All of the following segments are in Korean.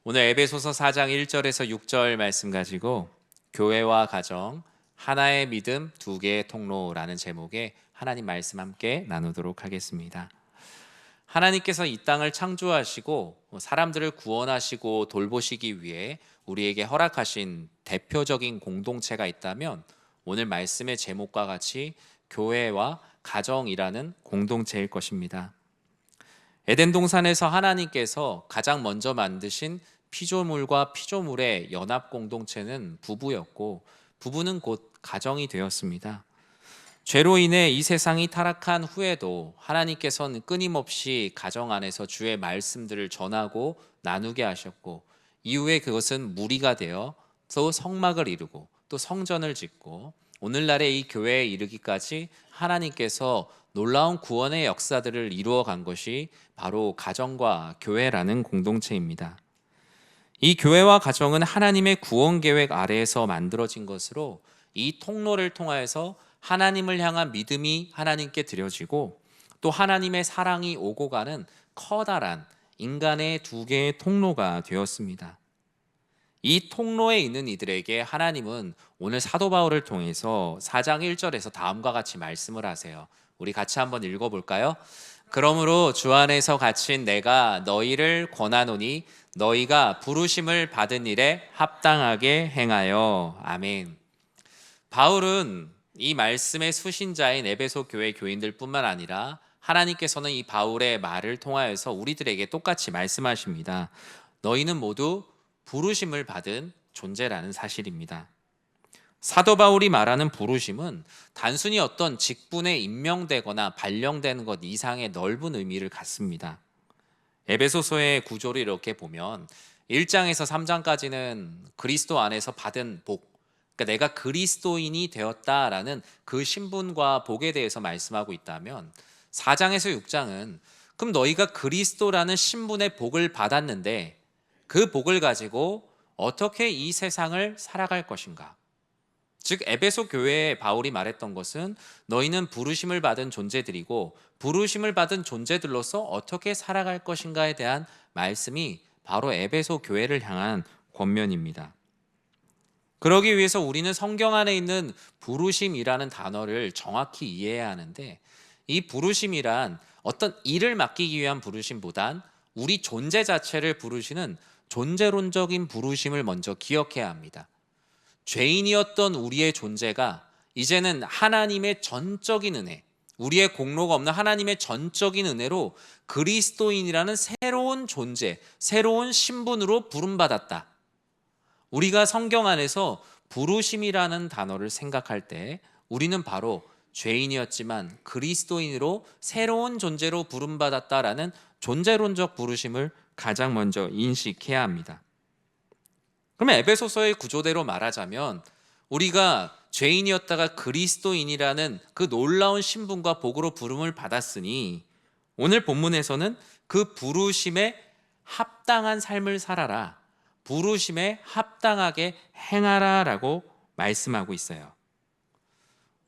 오늘 에베소서 4장 1절에서 6절 말씀 가지고 교회와 가정, 하나의 믿음, 두 개의 통로라는 제목의 하나님 말씀 함께 나누도록 하겠습니다. 하나님께서 이 땅을 창조하시고 사람들을 구원하시고 돌보시기 위해 우리에게 허락하신 대표적인 공동체가 있다면 오늘 말씀의 제목과 같이 교회와 가정이라는 공동체일 것입니다. 에덴 동산에서 하나님께서 가장 먼저 만드신 피조물과 피조물의 연합 공동체는 부부였고, 부부는 곧 가정이 되었습니다. 죄로 인해 이 세상이 타락한 후에도 하나님께서는 끊임없이 가정 안에서 주의 말씀들을 전하고 나누게 하셨고, 이후에 그것은 무리가 되어 또 성막을 이루고 또 성전을 짓고 오늘날의 이 교회에 이르기까지 하나님께서 놀라운 구원의 역사들을 이루어 간 것이 바로 가정과 교회라는 공동체입니다. 이 교회와 가정은 하나님의 구원 계획 아래에서 만들어진 것으로 이 통로를 통하여서 하나님을 향한 믿음이 하나님께 드려지고 또 하나님의 사랑이 오고 가는 커다란 인간의 두 개의 통로가 되었습니다. 이 통로에 있는 이들에게 하나님은 오늘 사도 바울을 통해서 4장 1절에서 다음과 같이 말씀을 하세요. 우리 같이 한번 읽어볼까요? 그러므로 주 안에서 갇힌 내가 너희를 권하노니 너희가 부르심을 받은 일에 합당하게 행하여. 아멘. 바울은 이 말씀의 수신자인 에베소 교회 교인들 뿐만 아니라 하나님께서는 이 바울의 말을 통하여서 우리들에게 똑같이 말씀하십니다. 너희는 모두 부르심을 받은 존재라는 사실입니다. 사도 바울이 말하는 부르심은 단순히 어떤 직분에 임명되거나 발령되는 것 이상의 넓은 의미를 갖습니다. 에베소서의 구조를 이렇게 보면 1장에서 3장까지는 그리스도 안에서 받은 복, 그러니까 내가 그리스도인이 되었다라는 그 신분과 복에 대해서 말씀하고 있다면 4장에서 6장은 그럼 너희가 그리스도라는 신분의 복을 받았는데 그 복을 가지고 어떻게 이 세상을 살아갈 것인가? 즉 에베소 교회에 바울이 말했던 것은 너희는 부르심을 받은 존재들이고 부르심을 받은 존재들로서 어떻게 살아갈 것인가에 대한 말씀이 바로 에베소 교회를 향한 권면입니다. 그러기 위해서 우리는 성경 안에 있는 부르심이라는 단어를 정확히 이해해야 하는데, 이 부르심이란 어떤 일을 맡기기 위한 부르심보단 우리 존재 자체를 부르시는 존재론적인 부르심을 먼저 기억해야 합니다. 죄인이었던 우리의 존재가 이제는 하나님의 전적인 은혜, 우리의 공로가 없는 하나님의 전적인 은혜로 그리스도인이라는 새로운 존재, 새로운 신분으로 부름받았다. 우리가 성경 안에서 부르심이라는 단어를 생각할 때 우리는 바로 죄인이었지만 그리스도인으로 새로운 존재로 부름받았다라는 존재론적 부르심을 가장 먼저 인식해야 합니다. 그러면 에베소서의 구조대로 말하자면 우리가 죄인이었다가 그리스도인이라는 그 놀라운 신분과 복으로 부름을 받았으니 오늘 본문에서는 그 부르심에 합당한 삶을 살아라, 부르심에 합당하게 행하라 라고 말씀하고 있어요.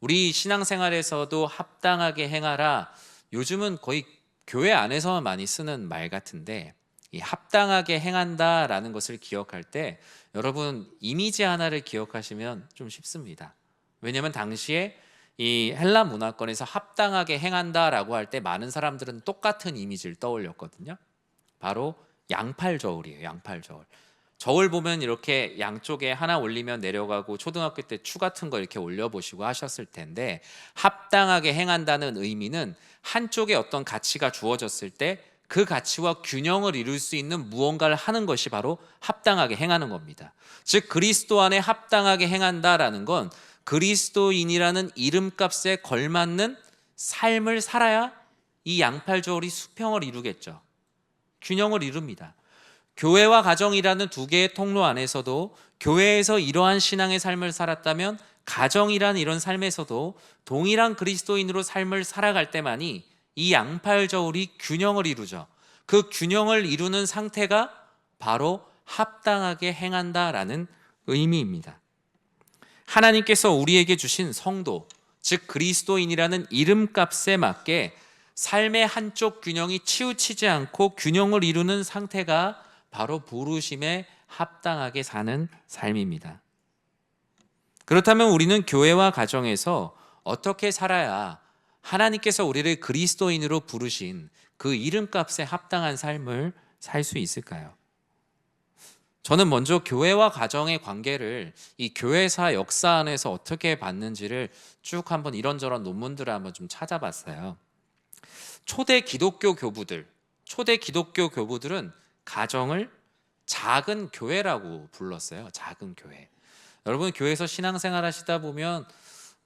우리 신앙생활에서도 합당하게 행하라, 요즘은 거의 교회 안에서만 많이 쓰는 말 같은데, 이 합당하게 행한다라는 것을 기억할 때 여러분 이미지 하나를 기억하시면 좀 쉽습니다. 왜냐하면 당시에 이 헬라 문화권에서 합당하게 행한다라고 할 때 많은 사람들은 똑같은 이미지를 떠올렸거든요. 바로 양팔 저울이에요. 양팔 저울. 저울 보면 이렇게 양쪽에 하나 올리면 내려가고 초등학교 때 추 같은 거 이렇게 올려보시고 하셨을 텐데, 합당하게 행한다는 의미는 한쪽에 어떤 가치가 주어졌을 때 그 가치와 균형을 이룰 수 있는 무언가를 하는 것이 바로 합당하게 행하는 겁니다. 즉 그리스도 안에 합당하게 행한다라는 건 그리스도인이라는 이름값에 걸맞는 삶을 살아야 이 양팔 저울이 수평을 이루겠죠. 균형을 이룹니다. 교회와 가정이라는 두 개의 통로 안에서도 교회에서 이러한 신앙의 삶을 살았다면 가정이란 이런 삶에서도 동일한 그리스도인으로 삶을 살아갈 때만이 이 양팔 저울이 균형을 이루죠. 그 균형을 이루는 상태가 바로 합당하게 행한다라는 의미입니다. 하나님께서 우리에게 주신 성도, 즉 그리스도인이라는 이름값에 맞게 삶의 한쪽 균형이 치우치지 않고 균형을 이루는 상태가 바로 부르심에 합당하게 사는 삶입니다. 그렇다면 우리는 교회와 가정에서 어떻게 살아야 하나님께서 우리를 그리스도인으로 부르신 그 이름값에 합당한 삶을 살 수 있을까요? 저는 먼저 교회와 가정의 관계를 이 교회사 역사 안에서 어떻게 봤는지를 쭉 한번 이런저런 논문들을 한번 좀 찾아봤어요. 초대 기독교 교부들은 가정을 작은 교회라고 불렀어요. 작은 교회. 여러분 교회에서 신앙생활 하시다 보면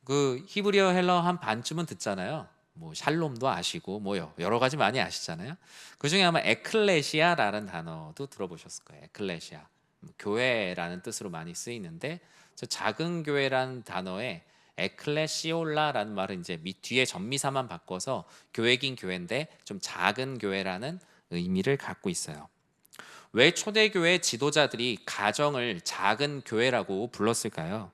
그 히브리어 헬라어 한 반쯤은 듣잖아요. 뭐 샬롬도 아시고 뭐 여러 가지 많이 아시잖아요. 그 중에 아마 에클레시아라는 단어도 들어보셨을 거예요. 에클레시아, 교회라는 뜻으로 많이 쓰이는데, 저 작은 교회라는 단어에 에클레시올라라는 말은 이제 뒤에 전미사만 바꿔서 교회긴 교회인데 좀 작은 교회라는 의미를 갖고 있어요. 왜 초대교회 지도자들이 가정을 작은 교회라고 불렀을까요?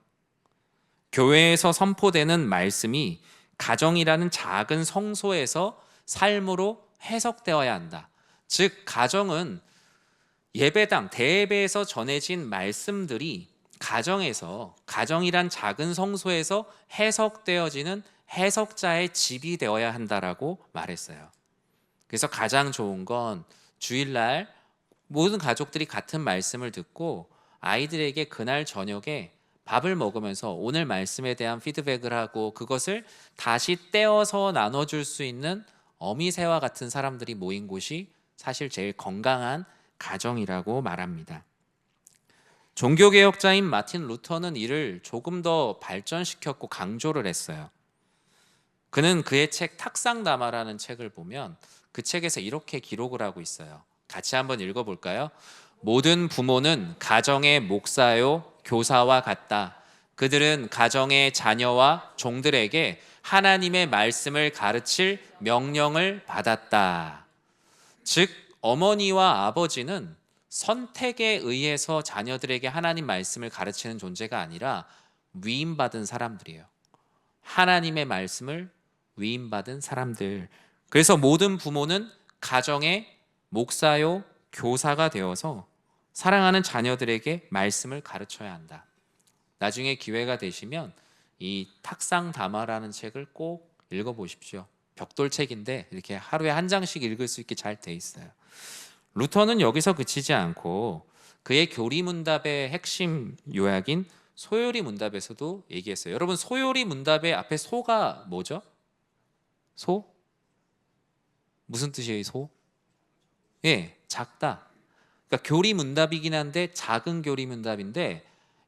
교회에서 선포되는 말씀이 가정이라는 작은 성소에서 삶으로 해석되어야 한다. 즉 가정은 예배당, 대예배에서 전해진 말씀들이 가정이란 작은 성소에서 해석되어지는 해석자의 집이 되어야 한다라고 말했어요. 그래서 가장 좋은 건 주일날 모든 가족들이 같은 말씀을 듣고 아이들에게 그날 저녁에 밥을 먹으면서 오늘 말씀에 대한 피드백을 하고 그것을 다시 떼어서 나눠줄 수 있는 어미새와 같은 사람들이 모인 곳이 사실 제일 건강한 가정이라고 말합니다. 종교개혁자인 마틴 루터는 이를 조금 더 발전시켰고 강조를 했어요. 그는 그의 책 탁상담화라는 책을 보면 그 책에서 이렇게 기록을 하고 있어요. 같이 한번 읽어볼까요? 모든 부모는 가정의 목사요 교사와 같다. 그들은 가정의 자녀와 종들에게 하나님의 말씀을 가르칠 명령을 받았다. 즉 어머니와 아버지는 선택에 의해서 자녀들에게 하나님 말씀을 가르치는 존재가 아니라 위임받은 사람들이에요. 하나님의 말씀을 위임받은 사람들. 그래서 모든 부모는 가정의 목사요 교사가 되어서 사랑하는 자녀들에게 말씀을 가르쳐야 한다. 나중에 기회가 되시면 이 탁상담화라는 책을 꼭 읽어보십시오. 벽돌책인데 이렇게 하루에 한 장씩 읽을 수 있게 잘 돼 있어요. 루터는 여기서 그치지 않고 그의 교리문답의 핵심 요약인 소요리문답에서도 얘기했어요. 여러분 소요리문답의 앞에 소가 뭐죠? 소? 무슨 뜻이에요, 소? 예, 작다. 그러니까 교리문답이긴 한데 작은 교리문답인데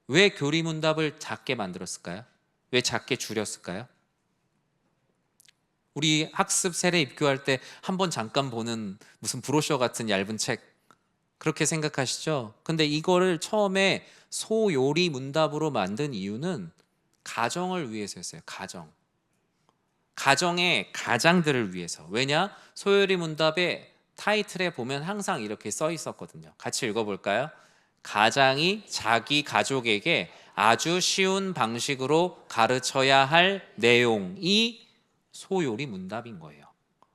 왜 교리문답을 작게 만들었을까요? 왜 작게 줄였을까요? 우리 학습 세례 입교할 때 한번 잠깐 보는 무슨 브로셔 같은 얇은 책 그렇게 생각하시죠? 근데 이거를 처음에 소요리 문답으로 만든 이유는 가정을 위해서였어요. 가정의 가장들을 위해서. 왜냐? 소요리 문답의 타이틀에 보면 항상 이렇게 써 있었거든요. 같이 읽어볼까요? 가장이 자기 가족에게 아주 쉬운 방식으로 가르쳐야 할 내용이 소요리 문답인 거예요.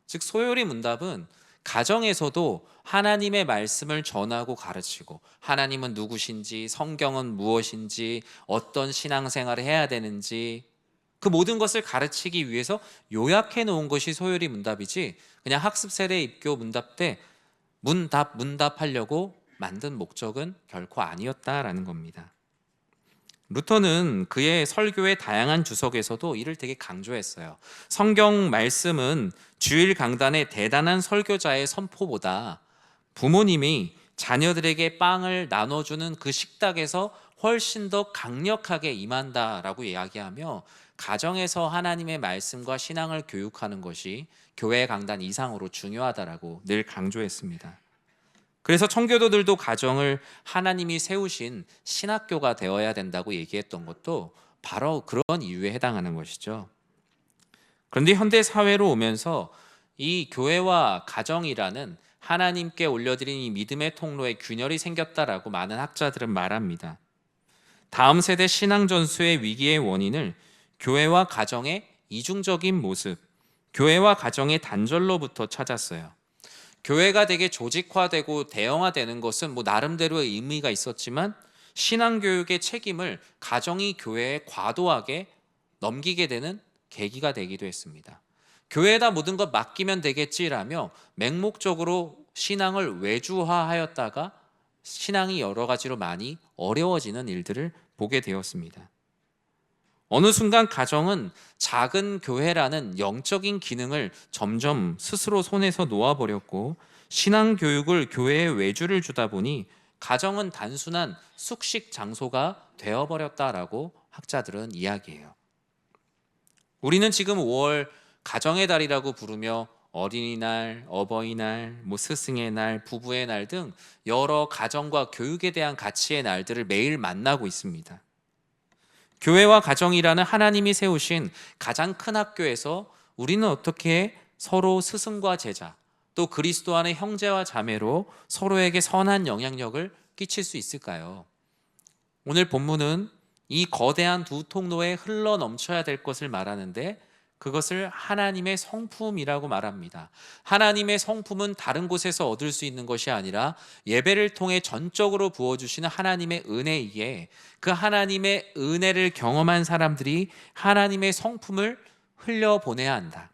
즉 소요리 문답은 가정에서도 하나님의 말씀을 전하고 가르치고 하나님은 누구신지, 성경은 무엇인지, 어떤 신앙생활을 해야 되는지 그 모든 것을 가르치기 위해서 요약해 놓은 것이 소요리 문답이지 그냥 학습 세례 입교 문답 때 문답하려고 만든 목적은 결코 아니었다라는 겁니다. 루터는 그의 설교의 다양한 주석에서도 이를 되게 강조했어요. 성경 말씀은 주일 강단의 대단한 설교자의 선포보다 부모님이 자녀들에게 빵을 나눠주는 그 식탁에서 훨씬 더 강력하게 임한다라고 이야기하며 가정에서 하나님의 말씀과 신앙을 교육하는 것이 교회 강단 이상으로 중요하다라고 늘 강조했습니다. 그래서 청교도들도 가정을 하나님이 세우신 신학교가 되어야 된다고 얘기했던 것도 바로 그런 이유에 해당하는 것이죠. 그런데 현대 사회로 오면서 이 교회와 가정이라는 하나님께 올려드린 이 믿음의 통로에 균열이 생겼다라고 많은 학자들은 말합니다. 다음 세대 신앙 전수의 위기의 원인을 교회와 가정의 이중적인 모습, 교회와 가정의 단절로부터 찾았어요. 교회가 되게 조직화되고 대형화되는 것은 뭐 나름대로의 의미가 있었지만 신앙교육의 책임을 가정이 교회에 과도하게 넘기게 되는 계기가 되기도 했습니다. 교회에다 모든 것 맡기면 되겠지라며 맹목적으로 신앙을 외주화하였다가 신앙이 여러 가지로 많이 어려워지는 일들을 보게 되었습니다. 어느 순간 가정은 작은 교회라는 영적인 기능을 점점 스스로 손에서 놓아버렸고 신앙교육을 교회에 외주를 주다 보니 가정은 단순한 숙식 장소가 되어버렸다라고 학자들은 이야기해요. 우리는 지금 5월 가정의 달이라고 부르며 어린이날, 어버이날, 스승의 날, 부부의 날 등 여러 가정과 교육에 대한 가치의 날들을 매일 만나고 있습니다. 교회와 가정이라는 하나님이 세우신 가장 큰 학교에서 우리는 어떻게 서로 스승과 제자, 또 그리스도 안의 형제와 자매로 서로에게 선한 영향력을 끼칠 수 있을까요? 오늘 본문은 이 거대한 두 통로에 흘러 넘쳐야 될 것을 말하는데 그것을 하나님의 성품이라고 말합니다. 하나님의 성품은 다른 곳에서 얻을 수 있는 것이 아니라 예배를 통해 전적으로 부어주시는 하나님의 은혜이기에 그 하나님의 은혜를 경험한 사람들이 하나님의 성품을 흘려보내야 한다.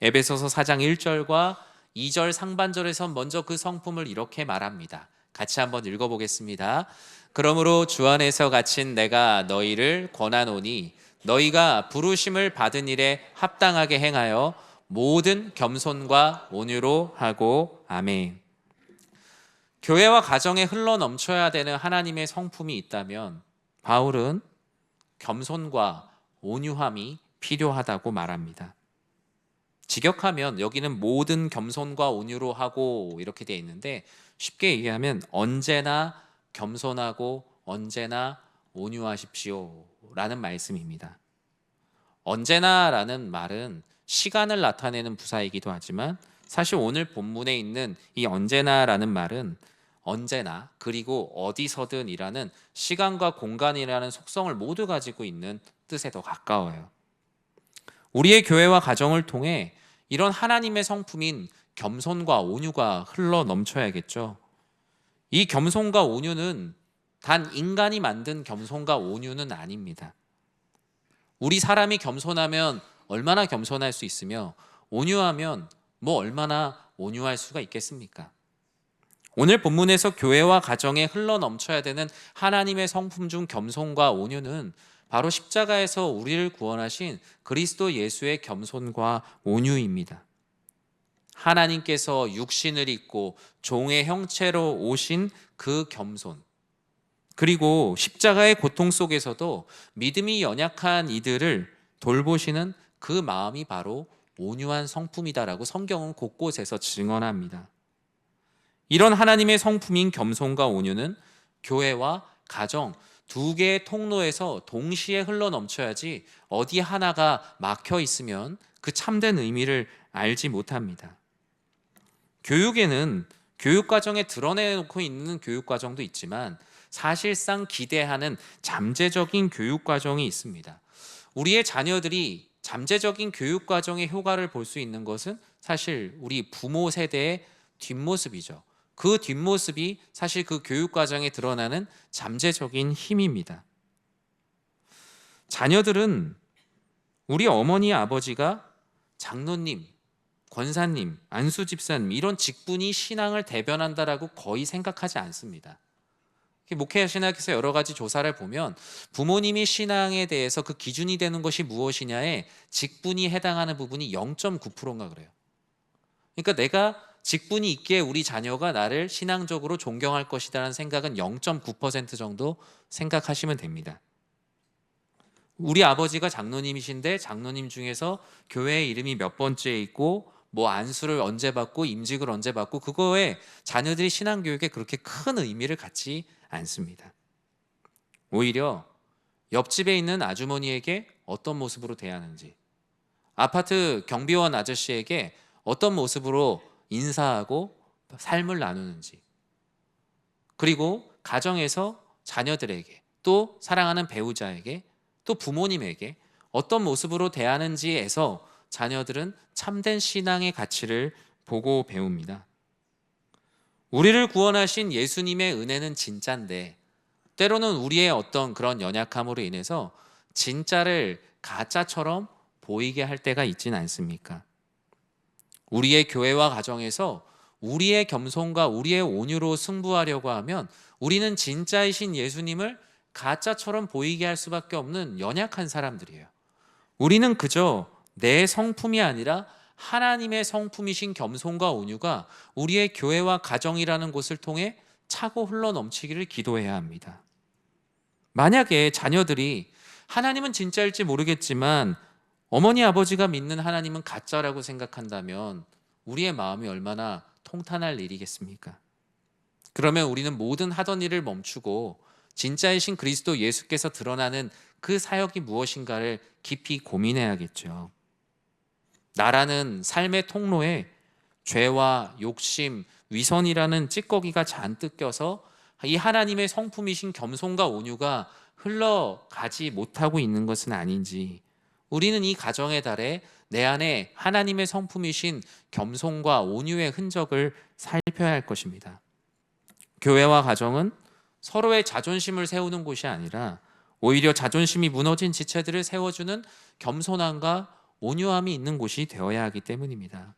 에베소서 4장 1절과 2절 상반절에서 먼저 그 성품을 이렇게 말합니다. 같이 한번 읽어보겠습니다. 그러므로 주 안에서 갇힌 내가 너희를 권하노니 너희가 부르심을 받은 일에 합당하게 행하여 모든 겸손과 온유로 하고 아멘. 교회와 가정에 흘러 넘쳐야 되는 하나님의 성품이 있다면 바울은 겸손과 온유함이 필요하다고 말합니다. 직역하면 여기는 모든 겸손과 온유로 하고 이렇게 되어 있는데 쉽게 얘기하면 언제나 겸손하고 언제나 온유하십시오 라는 말씀입니다. 언제나라는 말은 시간을 나타내는 부사이기도 하지만 사실 오늘 본문에 있는 이 언제나라는 말은 언제나 그리고 어디서든 이라는 시간과 공간이라는 속성을 모두 가지고 있는 뜻에 더 가까워요. 우리의 교회와 가정을 통해 이런 하나님의 성품인 겸손과 온유가 흘러 넘쳐야겠죠. 이 겸손과 온유는 단 인간이 만든 겸손과 온유는 아닙니다. 우리 사람이 겸손하면 얼마나 겸손할 수 있으며 온유하면 얼마나 온유할 수가 있겠습니까? 오늘 본문에서 교회와 가정에 흘러 넘쳐야 되는 하나님의 성품 중 겸손과 온유는 바로 십자가에서 우리를 구원하신 그리스도 예수의 겸손과 온유입니다. 하나님께서 육신을 입고 종의 형체로 오신 그 겸손, 그리고 십자가의 고통 속에서도 믿음이 연약한 이들을 돌보시는 그 마음이 바로 온유한 성품이다라고 성경은 곳곳에서 증언합니다. 이런 하나님의 성품인 겸손과 온유는 교회와 가정 두 개의 통로에서 동시에 흘러 넘쳐야지 어디 하나가 막혀 있으면 그 참된 의미를 알지 못합니다. 교육에는 교육과정에 드러내놓고 있는 교육과정도 있지만 사실상 기대하는 잠재적인 교육과정이 있습니다. 우리의 자녀들이 잠재적인 교육과정의 효과를 볼 수 있는 것은 사실 우리 부모 세대의 뒷모습이죠. 그 뒷모습이 사실 그 교육과정에 드러나는 잠재적인 힘입니다. 자녀들은 우리 어머니 아버지가 장로님, 권사님, 안수집사님 이런 직분이 신앙을 대변한다라고 거의 생각하지 않습니다. 목회신학에서 여러 가지 조사를 보면 부모님이 신앙에 대해서 그 기준이 되는 것이 무엇이냐에 직분이 해당하는 부분이 0.9%인가 그래요. 그러니까 내가 직분이 있기에 우리 자녀가 나를 신앙적으로 존경할 것이라는 생각은 0.9% 정도 생각하시면 됩니다. 우리 아버지가 장로님이신데 장로님 중에서 교회 이름이 몇 번째에 있고 안수를 언제 받고 임직을 언제 받고 그거에 자녀들이 신앙교육에 그렇게 큰 의미를 갖지 않습니다. 오히려 옆집에 있는 아주머니에게 어떤 모습으로 대하는지, 아파트 경비원 아저씨에게 어떤 모습으로 인사하고 삶을 나누는지, 그리고 가정에서 자녀들에게 또 사랑하는 배우자에게 또 부모님에게 어떤 모습으로 대하는지에서 자녀들은 참된 신앙의 가치를 보고 배웁니다. 우리를 구원하신 예수님의 은혜는 진짜인데 때로는 우리의 어떤 그런 연약함으로 인해서 진짜를 가짜처럼 보이게 할 때가 있진 않습니까? 우리의 교회와 가정에서 우리의 겸손과 우리의 온유로 승부하려고 하면 우리는 진짜이신 예수님을 가짜처럼 보이게 할 수밖에 없는 연약한 사람들이에요. 우리는 그저 내 성품이 아니라 하나님의 성품이신 겸손과 온유가 우리의 교회와 가정이라는 곳을 통해 차고 흘러 넘치기를 기도해야 합니다. 만약에 자녀들이 하나님은 진짜일지 모르겠지만 어머니 아버지가 믿는 하나님은 가짜라고 생각한다면 우리의 마음이 얼마나 통탄할 일이겠습니까? 그러면 우리는 모든 하던 일을 멈추고 진짜이신 그리스도 예수께서 드러나는 그 사역이 무엇인가를 깊이 고민해야겠죠. 나라는 삶의 통로에 죄와 욕심, 위선이라는 찌꺼기가 잔뜩 껴서 이 하나님의 성품이신 겸손과 온유가 흘러가지 못하고 있는 것은 아닌지, 우리는 이 가정의 달에 내 안에 하나님의 성품이신 겸손과 온유의 흔적을 살펴야 할 것입니다. 교회와 가정은 서로의 자존심을 세우는 곳이 아니라 오히려 자존심이 무너진 지체들을 세워주는 겸손함과 온유함이 있는 곳이 되어야 하기 때문입니다.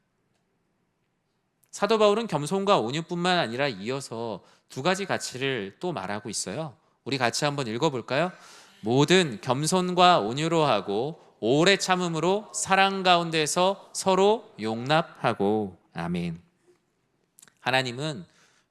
사도 바울은 겸손과 온유뿐만 아니라 이어서 두 가지 가치를 또 말하고 있어요. 우리 같이 한번 읽어볼까요? 모든 겸손과 온유로 하고 오래 참음으로 사랑 가운데서 서로 용납하고. 아멘. 하나님은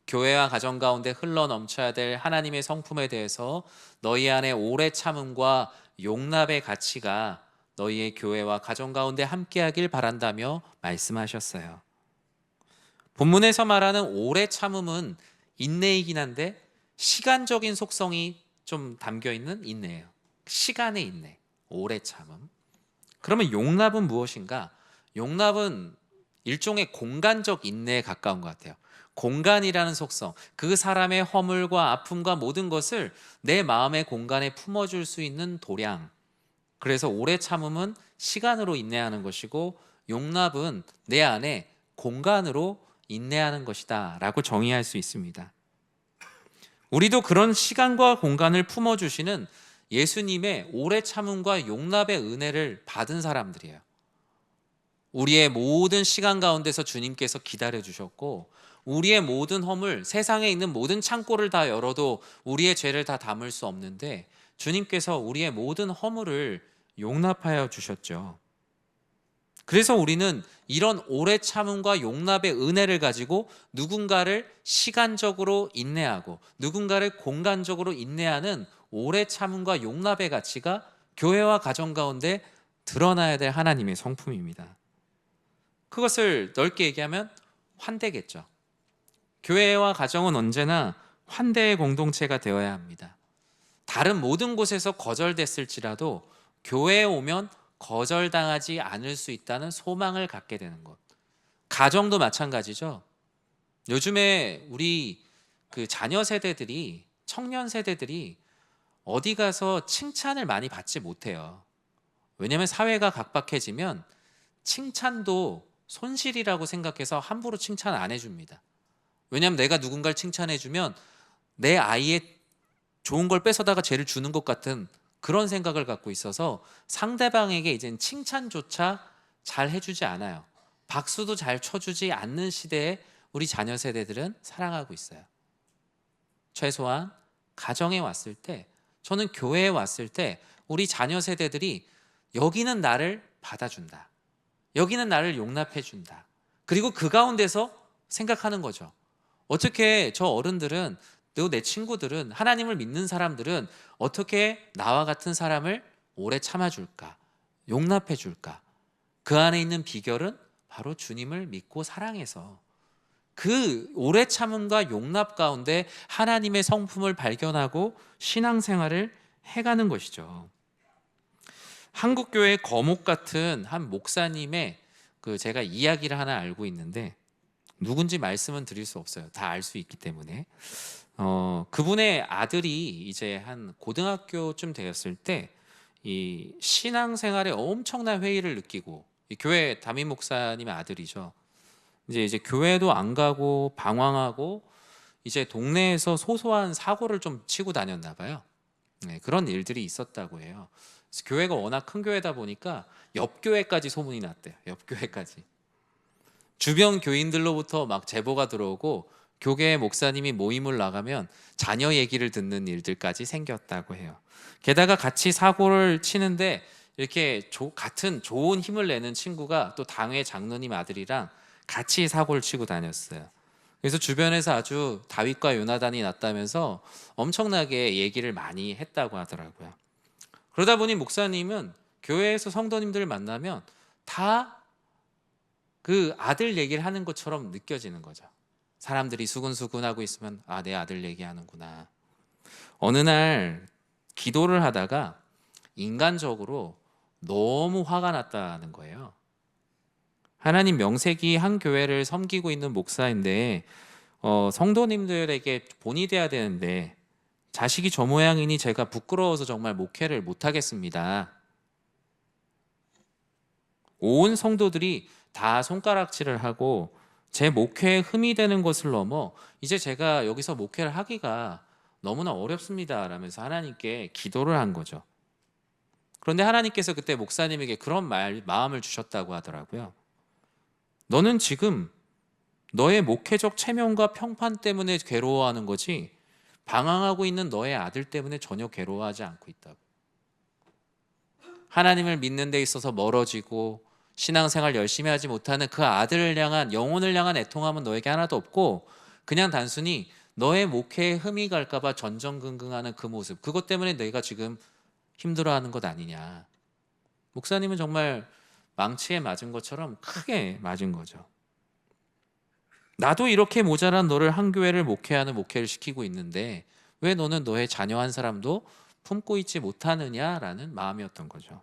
교회와 가정 가운데 흘러 넘쳐야 될 하나님의 성품에 대해서 너희 안에 오래 참음과 용납의 가치가 너희의 교회와 가정 가운데 함께하길 바란다며 말씀하셨어요. 본문에서 말하는 오래 참음은 인내이긴 한데 시간적인 속성이 좀 담겨있는 인내예요. 시간의 인내, 오래 참음. 그러면 용납은 무엇인가? 용납은 일종의 공간적 인내에 가까운 것 같아요. 공간이라는 속성, 그 사람의 허물과 아픔과 모든 것을 내 마음의 공간에 품어줄 수 있는 도량. 그래서 오래 참음은 시간으로 인내하는 것이고 용납은 내 안에 공간으로 인내하는 것이다 라고 정의할 수 있습니다. 우리도 그런 시간과 공간을 품어주시는 예수님의 오래 참음과 용납의 은혜를 받은 사람들이에요. 우리의 모든 시간 가운데서 주님께서 기다려주셨고 우리의 모든 허물, 세상에 있는 모든 창고를 다 열어도 우리의 죄를 다 담을 수 없는데 주님께서 우리의 모든 허물을 용납하여 주셨죠. 그래서 우리는 이런 오래 참음과 용납의 은혜를 가지고 누군가를 시간적으로 인내하고 누군가를 공간적으로 인내하는 오래 참음과 용납의 가치가 교회와 가정 가운데 드러나야 될 하나님의 성품입니다. 그것을 넓게 얘기하면 환대겠죠. 교회와 가정은 언제나 환대의 공동체가 되어야 합니다. 다른 모든 곳에서 거절됐을지라도 교회에 오면 거절당하지 않을 수 있다는 소망을 갖게 되는 것. 가정도 마찬가지죠. 요즘에 우리 그 자녀 세대들이, 청년 세대들이 어디 가서 칭찬을 많이 받지 못해요. 왜냐하면 사회가 각박해지면 칭찬도 손실이라고 생각해서 함부로 칭찬 안 해줍니다. 왜냐하면 내가 누군가를 칭찬해주면 내 아이의 좋은 걸 뺏어다가 죄를 주는 것 같은 그런 생각을 갖고 있어서 상대방에게 이젠 칭찬조차 잘 해주지 않아요. 박수도 잘 쳐주지 않는 시대에 우리 자녀 세대들은 살아가고 있어요. 최소한 가정에 왔을 때, 저는 교회에 왔을 때 우리 자녀 세대들이 여기는 나를 받아준다, 여기는 나를 용납해준다, 그리고 그 가운데서 생각하는 거죠. 어떻게 저 어른들은, 또 내 친구들은, 하나님을 믿는 사람들은 어떻게 나와 같은 사람을 오래 참아줄까, 용납해줄까? 그 안에 있는 비결은 바로 주님을 믿고 사랑해서 그 오래 참음과 용납 가운데 하나님의 성품을 발견하고 신앙생활을 해가는 것이죠. 한국교회 거목 같은 한 목사님의 제가 이야기를 하나 알고 있는데 누군지 말씀은 드릴 수 없어요. 다 알 수 있기 때문에. 그분의 아들이 이제 한 고등학교쯤 되었을 때 이 신앙생활에 엄청난 회의를 느끼고, 이 교회 담임 목사님의 아들이죠. 이제 교회도 안 가고 방황하고 이제 동네에서 소소한 사고를 좀 치고 다녔나 봐요. 네, 그런 일들이 있었다고 해요. 그래서 교회가 워낙 큰 교회다 보니까 옆 교회까지 소문이 났대요. 옆 교회까지. 주변 교인들로부터 막 제보가 들어오고 교계 목사님이 모임을 나가면 자녀 얘기를 듣는 일들까지 생겼다고 해요. 게다가 같이 사고를 치는데 이렇게 같은 좋은 힘을 내는 친구가 또 당회 장로님 아들이랑 같이 사고를 치고 다녔어요. 그래서 주변에서 아주 다윗과 요나단이 났다면서 엄청나게 얘기를 많이 했다고 하더라고요. 그러다 보니 목사님은 교회에서 성도님들을 만나면 다 그 아들 얘기를 하는 것처럼 느껴지는 거죠. 사람들이 수근수근하고 있으면 아, 내 아들 얘기하는구나. 어느 날 기도를 하다가 인간적으로 너무 화가 났다는 거예요. 하나님 명색이 한 교회를 섬기고 있는 목사인데 성도님들에게 본이 돼야 되는데 자식이 저 모양이니 제가 부끄러워서 정말 목회를 못하겠습니다. 온 성도들이 다 손가락질을 하고 제 목회에 흠이 되는 것을 넘어 이제 제가 여기서 목회를 하기가 너무나 어렵습니다 라면서 하나님께 기도를 한 거죠. 그런데 하나님께서 그때 목사님에게 그런 마음을 주셨다고 하더라고요. 너는 지금 너의 목회적 체면과 평판 때문에 괴로워하는 거지 방황하고 있는 너의 아들 때문에 전혀 괴로워하지 않고 있다고. 하나님을 믿는 데 있어서 멀어지고 신앙생활 열심히 하지 못하는 그 아들을 향한 영혼을 향한 애통함은 너에게 하나도 없고 그냥 단순히 너의 목회에 흠이 갈까 봐 전전긍긍하는 그 모습, 그것 때문에 너희가 지금 힘들어하는 것 아니냐. 목사님은 정말 망치에 맞은 것처럼 크게 맞은 거죠. 나도 이렇게 모자란 너를 한 교회를 목회하는 목회를 시키고 있는데 왜 너는 너의 자녀 한 사람도 품고 있지 못하느냐라는 마음이었던 거죠.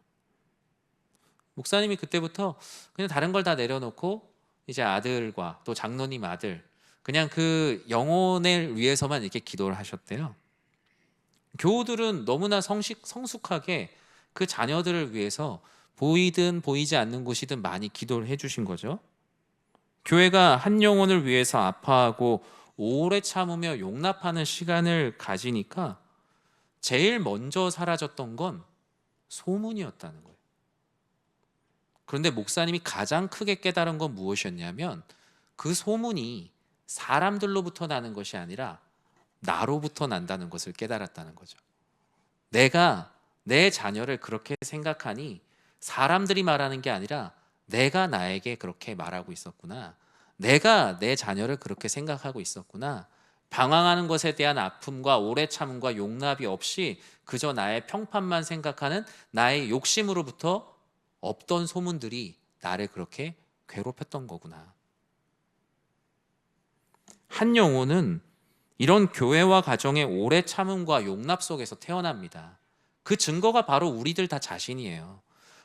목사님이 그때부터 그냥 다른 걸 다 내려놓고 이제 아들과 또 장로님 아들 그냥 그 영혼을 위해서만 이렇게 기도를 하셨대요. 교우들은 너무나 성숙하게 그 자녀들을 위해서 보이든 보이지 않는 곳이든 많이 기도를 해주신 거죠. 교회가 한 영혼을 위해서 아파하고 오래 참으며 용납하는 시간을 가지니까 제일 먼저 사라졌던 건 소문이었다는 거예요. 그런데 목사님이 가장 크게 깨달은 건 무엇이었냐면 그 소문이 사람들로부터 나는 것이 아니라 나로부터 난다는 것을 깨달았다는 거죠. 내가 내 자녀를 그렇게 생각하니 사람들이 말하는 게 아니라 내가 나에게 그렇게 말하고 있었구나. 내가 내 자녀를 그렇게 생각하고 있었구나. 방황하는 것에 대한 아픔과 오래 참음과 용납이 없이 그저 나의 평판만 생각하는 나의 욕심으로부터 없던 소문들이 나를 그렇게 괴롭혔던 거구나. 한 영혼은 이런 교회와 가정의 오래 참음과 용납 속에서 태어납니다. 그 증거가 바로 우리들 다 자신이에요.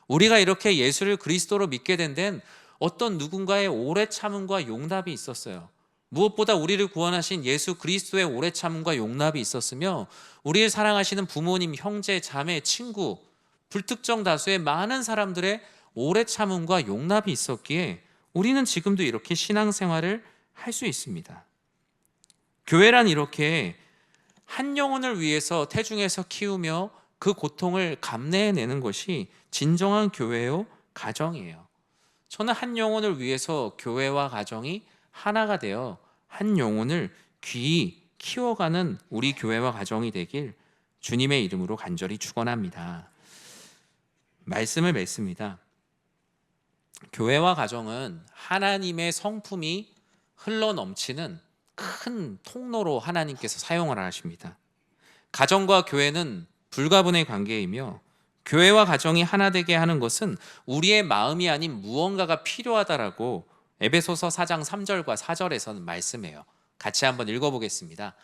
우리가 이렇게 예수를 그리스도로 믿게 된 데는 어떤 누군가의 오래 참음과 용납이 있었어요. 무엇보다 우리를 구원하신 예수 그리스도의 오래 참음과 용납이 있었으며 우리를 사랑하시는 부모님, 형제, 자매, 친구, 불특정 다수의 많은 사람들의 오래 참음과 용납이 있었기에 우리는 지금도 이렇게 신앙생활을 할 수 있습니다. 교회란 이렇게 한 영혼을 위해서 태중에서 키우며 그 고통을 감내해내는 것이 진정한 교회요 가정이에요. 저는 한 영혼을 위해서 교회와 가정이 하나가 되어 한 영혼을 귀히 키워가는 우리 교회와 가정이 되길 주님의 이름으로 간절히 축원합니다. 말씀을 맺습니다. 교회와 가정은 하나님의 성품이 흘러넘치는 큰 통로로 하나님께서 사용을 하십니다. 가정과 교회는 불가분의 관계이며 교회와 가정이 하나 되게 하는 것은 우리의 마음이 아닌 무언가가 필요하다라고 에베소서 4장 3절과 4절에서는 말씀해요. 같이 한번 읽어보겠습니다.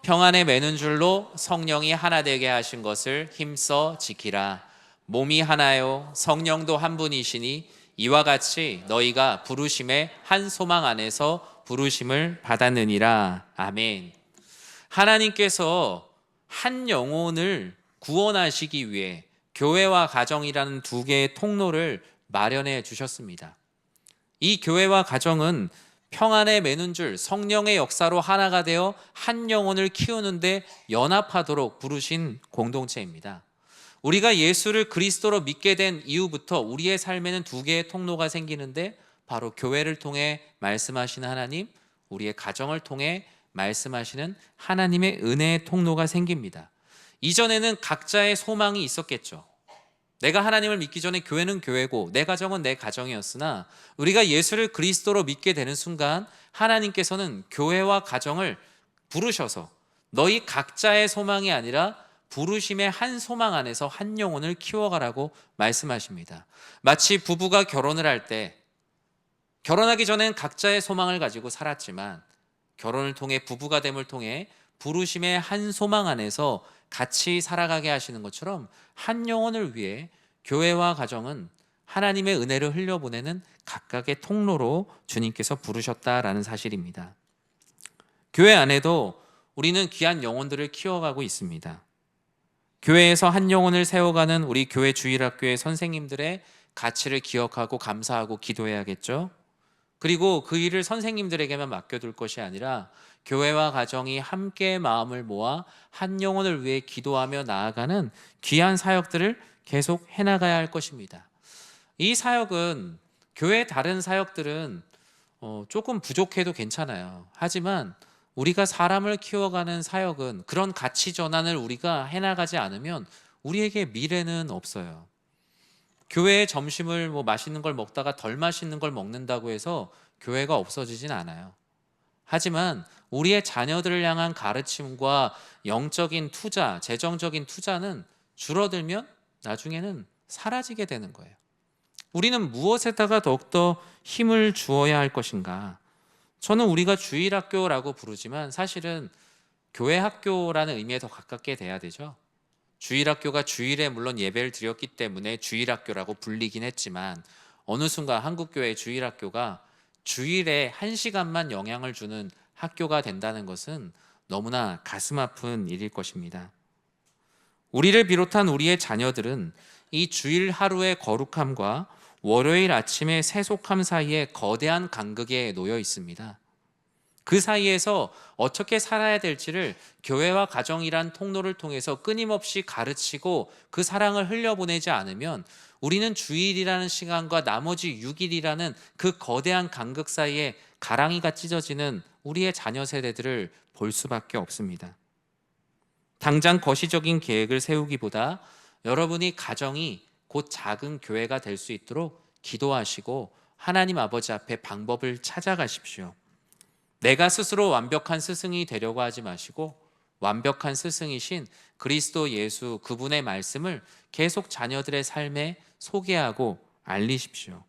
평안에 매는 줄로 성령이 하나 되게 하신 것을 힘써 지키라. 몸이 하나요 성령도 한 분이시니 이와 같이 너희가 부르심의 한 소망 안에서 부르심을 받았느니라. 아멘. 하나님께서 한 영혼을 구원하시기 위해 교회와 가정이라는 두 개의 통로를 마련해 주셨습니다. 이 교회와 가정은 평안에 매는 줄 성령의 역사로 하나가 되어 한 영혼을 키우는데 연합하도록 부르신 공동체입니다. 우리가 예수를 그리스도로 믿게 된 이후부터 우리의 삶에는 두 개의 통로가 생기는데 바로 교회를 통해 말씀하시는 하나님, 우리의 가정을 통해 말씀하시는 하나님의 은혜의 통로가 생깁니다. 이전에는 각자의 소망이 있었겠죠. 내가 하나님을 믿기 전에 교회는 교회고 내 가정은 내 가정이었으나 우리가 예수를 그리스도로 믿게 되는 순간 하나님께서는 교회와 가정을 부르셔서 너희 각자의 소망이 아니라 부르심의 한 소망 안에서 한 영혼을 키워가라고 말씀하십니다. 마치 부부가 결혼을 할 때 결혼하기 전엔 각자의 소망을 가지고 살았지만 결혼을 통해 부부가 됨을 통해 부르심의 한 소망 안에서 같이 살아가게 하시는 것처럼 한 영혼을 위해 교회와 가정은 하나님의 은혜를 흘려보내는 각각의 통로로 주님께서 부르셨다라는 사실입니다. 교회 안에도 우리는 귀한 영혼들을 키워가고 있습니다. 교회에서 한 영혼을 세워가는 우리 교회 주일학교의 선생님들의 가치를 기억하고 감사하고 기도해야겠죠. 그리고 그 일을 선생님들에게만 맡겨둘 것이 아니라 교회와 가정이 함께 마음을 모아 한 영혼을 위해 기도하며 나아가는 귀한 사역들을 계속 해나가야 할 것입니다. 이 사역은 교회 다른 사역들은 조금 부족해도 괜찮아요. 하지만 우리가 사람을 키워가는 사역은 그런 가치 전환을 우리가 해나가지 않으면 우리에게 미래는 없어요. 교회에 점심을 맛있는 걸 먹다가 덜 맛있는 걸 먹는다고 해서 교회가 없어지진 않아요. 하지만 우리의 자녀들을 향한 가르침과 영적인 투자, 재정적인 투자는 줄어들면 나중에는 사라지게 되는 거예요. 우리는 무엇에다가 더욱더 힘을 주어야 할 것인가? 저는 우리가 주일학교라고 부르지만 사실은 교회 학교라는 의미에 더 가깝게 돼야 되죠. 주일학교가 주일에 물론 예배를 드렸기 때문에 주일학교라고 불리긴 했지만 어느 순간 한국교회 주일학교가 주일에 1시간만 영향을 주는 학교가 된다는 것은 너무나 가슴 아픈 일일 것입니다. 우리를 비롯한 우리의 자녀들은 이 주일 하루의 거룩함과 월요일 아침의 세속함 사이에 거대한 간극에 놓여 있습니다. 그 사이에서 어떻게 살아야 될지를 교회와 가정이란 통로를 통해서 끊임없이 가르치고 그 사랑을 흘려보내지 않으면 우리는 주일이라는 시간과 나머지 6일이라는 그 거대한 간극 사이에 가랑이가 찢어지는 우리의 자녀 세대들을 볼 수밖에 없습니다. 당장 거시적인 계획을 세우기보다 여러분이 가정이 곧 작은 교회가 될 수 있도록 기도하시고 하나님 아버지 앞에 방법을 찾아가십시오. 내가 스스로 완벽한 스승이 되려고 하지 마시고 완벽한 스승이신 그리스도 예수 그분의 말씀을 계속 자녀들의 삶에 소개하고 알리십시오.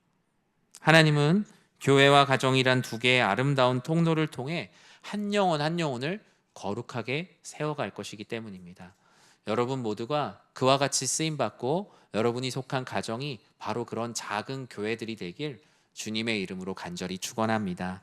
하나님은 교회와 가정이란 두 개의 아름다운 통로를 통해 한 영혼 한 영혼을 거룩하게 세워갈 것이기 때문입니다. 여러분 모두가 그와 같이 쓰임받고 여러분이 속한 가정이 바로 그런 작은 교회들이 되길 주님의 이름으로 간절히 축원합니다.